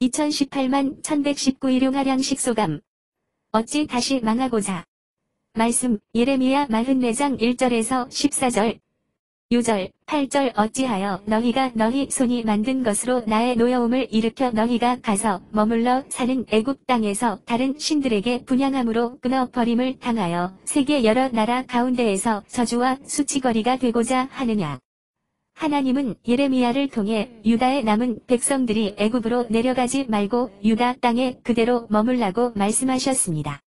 2018만 1119 일용하량식 소감. 어찌 다시 망하고자. 말씀 예레미야 44장 1절에서 14절. 6절, 8절 어찌하여 너희가 너희 손이 만든 것으로 나의 노여움을 일으켜 너희가 가서 머물러 사는 애굽 땅에서 다른 신들에게 분향함으로 끊어버림을 당하여 세계 여러 나라 가운데에서 저주와 수치거리가 되고자 하느냐. 하나님은 예레미야를 통해 유다의 남은 백성들이 애굽으로 내려가지 말고 유다 땅에 그대로 머물라고 말씀하셨습니다.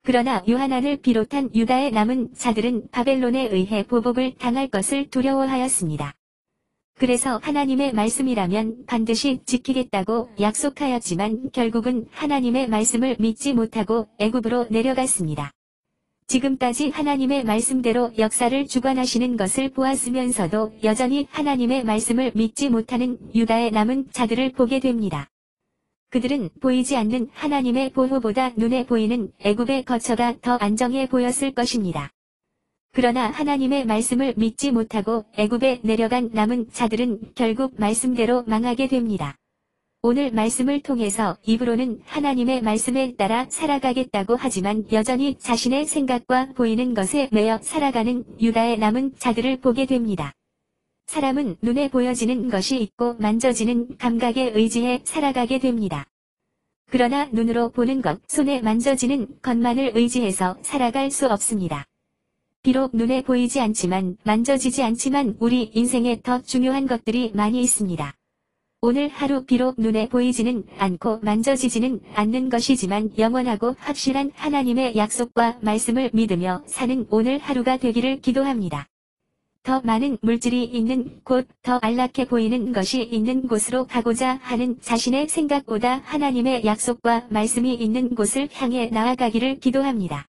그러나 요하난을 비롯한 유다의 남은 자들은 바벨론에 의해 보복을 당할 것을 두려워하였습니다. 그래서 하나님의 말씀이라면 반드시 지키겠다고 약속하였지만 결국은 하나님의 말씀을 믿지 못하고 애굽으로 내려갔습니다. 지금까지 하나님의 말씀대로 역사를 주관하시는 것을 보았으면서도 여전히 하나님의 말씀을 믿지 못하는 유다의 남은 자들을 보게 됩니다. 그들은 보이지 않는 하나님의 보호보다 눈에 보이는 애굽의 거처가 더 안정해 보였을 것입니다. 그러나 하나님의 말씀을 믿지 못하고 애굽에 내려간 남은 자들은 결국 말씀대로 망하게 됩니다. 오늘 말씀을 통해서 입으로는 하나님의 말씀에 따라 살아가겠다고 하지만 여전히 자신의 생각과 보이는 것에 매여 살아가는 유다의 남은 자들을 보게 됩니다. 사람은 눈에 보여지는 것이 있고 만져지는 감각에 의지해 살아가게 됩니다. 그러나 눈으로 보는 것, 손에 만져지는 것만을 의지해서 살아갈 수 없습니다. 비록 눈에 보이지 않지만 만져지지 않지만 우리 인생에 더 중요한 것들이 많이 있습니다. 오늘 하루 비록 눈에 보이지는 않고 만져지지는 않는 것이지만 영원하고 확실한 하나님의 약속과 말씀을 믿으며 사는 오늘 하루가 되기를 기도합니다. 더 많은 물질이 있는 곳, 더 안락해 보이는 것이 있는 곳으로 가고자 하는 자신의 생각보다 하나님의 약속과 말씀이 있는 곳을 향해 나아가기를 기도합니다.